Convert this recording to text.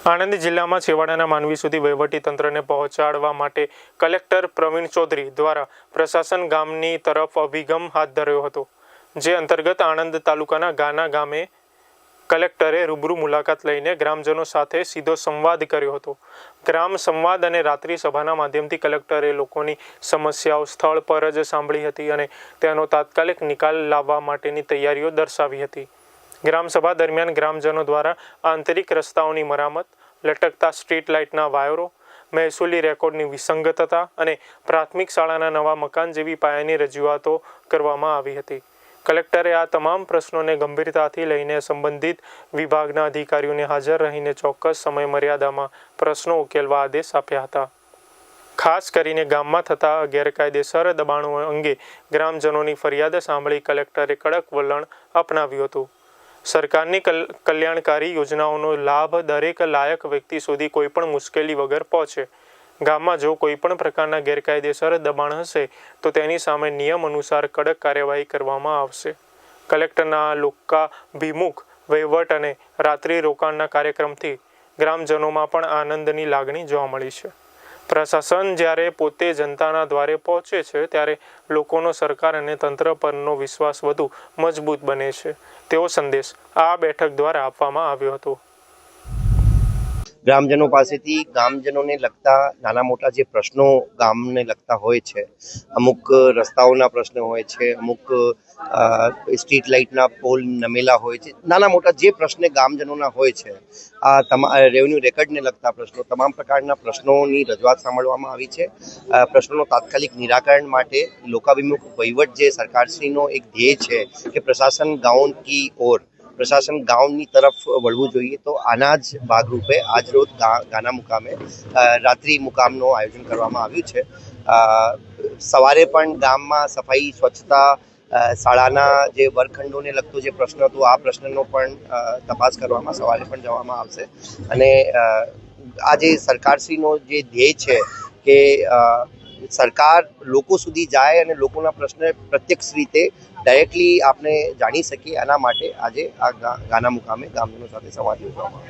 આણંદ જિલ્લામાં છેવાડાના માનવી સુધી વહીવટીતંત્રને પહોંચાડવા માટે કલેક્ટર પ્રવીણ ચૌધરી દ્વારા પ્રશાસન ગામની તરફ અભિગમ હાથ ધર્યો હતો, જે અંતર્ગત આણંદ તાલુકાના ગાના ગામે કલેક્ટરે રૂબરૂ મુલાકાત લઈને ગ્રામજનો સાથે સીધો સંવાદ કર્યો હતો। ગ્રામ સંવાદ અને રાત્રિ સભાના માધ્યમથી કલેક્ટરે લોકોની સમસ્યાઓ સ્થળ પર જ સાંભળી હતી અને તેનો તાત્કાલિક નિકાલ લાવવા માટેની તૈયારીઓ દર્શાવી હતી। ગ્રામસભા દરમિયાન ગ્રામજનો દ્વારા આંતરિક રસ્તાઓની મરામત, લટકતા સ્ટ્રીટ લાઇટના વાયરો, મહેસૂલી રેકોર્ડની વિસંગતતા અને પ્રાથમિક શાળાના નવા મકાન જેવી પાયાની રજૂઆતો કરવામાં આવી હતી। કલેક્ટરે આ તમામ પ્રશ્નોને ગંભીરતાથી લઈને સંબંધિત વિભાગના અધિકારીઓને હાજર રહીને ચોક્કસ સમય મર્યાદામાં પ્રશ્નો ઉકેલવા આદેશ આપ્યા હતા। ખાસ કરીને ગામમાં થતા ગેરકાયદેસર દબાણો અંગે ગ્રામજનોની ફરિયાદ સાંભળી કલેક્ટરે કડક વલણ અપનાવ્યું હતું। સરકારની કલ્યાણકારી યોજનાઓનો લાભ દરેક લાયક વ્યક્તિ સુધી કોઈપણ મુશ્કેલી વગર પહોંચે। ગામમાં જો કોઈપણ પ્રકારના ગેરકાયદેસર દબાણ હશે તો તેની સામે નિયમ અનુસાર કડક કાર્યવાહી કરવામાં આવશે। કલેક્ટરના લોકાભિમુખ વહીવટ અને રાત્રિ રોકાણના કાર્યક્રમથી ગ્રામજનોમાં પણ આનંદની લાગણી જોવા મળી છે। પ્રશાસન જ્યારે પોતે જનતાના દ્વારે પહોંચે છે ત્યારે લોકોનો સરકાર અને તંત્ર પરનો વિશ્વાસ વધુ મજબૂત બને છે, તેવો સંદેશ આ બેઠક દ્વારા આપવામાં આવ્યો હતો। ગ્રામજનો પાસેથી ગામજનોને લગતા નાના મોટા જે પ્રશ્નો ગામને લગતા હોય છે, અમુક રસ્તાઓના પ્રશ્નો હોય છે, અમુક સ્ટ્રીટ લાઇટના પોલ નમેલા હોય છે, નાના મોટા જે પ્રશ્ન ગામજનોના હોય છે, આ રેવન્યુ રેકર્ડને લગતા પ્રશ્નો, તમામ પ્રકારના પ્રશ્નોની રજૂઆત સાંભળવામાં આવી છે। પ્રશ્નોનો તાત્કાલિક નિરાકરણ માટે લોકાભિમુખ વહીવટ જે સરકારશ્રીનો એક ધ્યેય છે કે પ્રશાસન ગાંવ કી ઓર, પ્રશાસન ગામની તરફ વળવું જોઈએ, તો આના જ ભાગરૂપે આજરોજ ગાના મુકામે રાત્રિ મુકામનું આયોજન કરવામાં આવ્યું છે। સવારે પણ ગામમાં સફાઈ, સ્વચ્છતા, શાળાના જે વર્ગખંડોને લગતો જે પ્રશ્ન હતો આ પ્રશ્નનો પણ તપાસ કરવામાં સવારે પણ જવામાં આવશે। અને આ જે સરકારશ્રીનો જે ધ્યેય છે કે સરકાર લોકો સુધી જાય અને લોકોના પ્રશ્ન પ્રત્યક્ષ રીતે ડાયરેક્ટલી આપણે જાણી શકીએ, આના માટે આજે આ ગાના મુકામે ગામજનો સાથે સંવાદ યોજવામાં આવ્યો।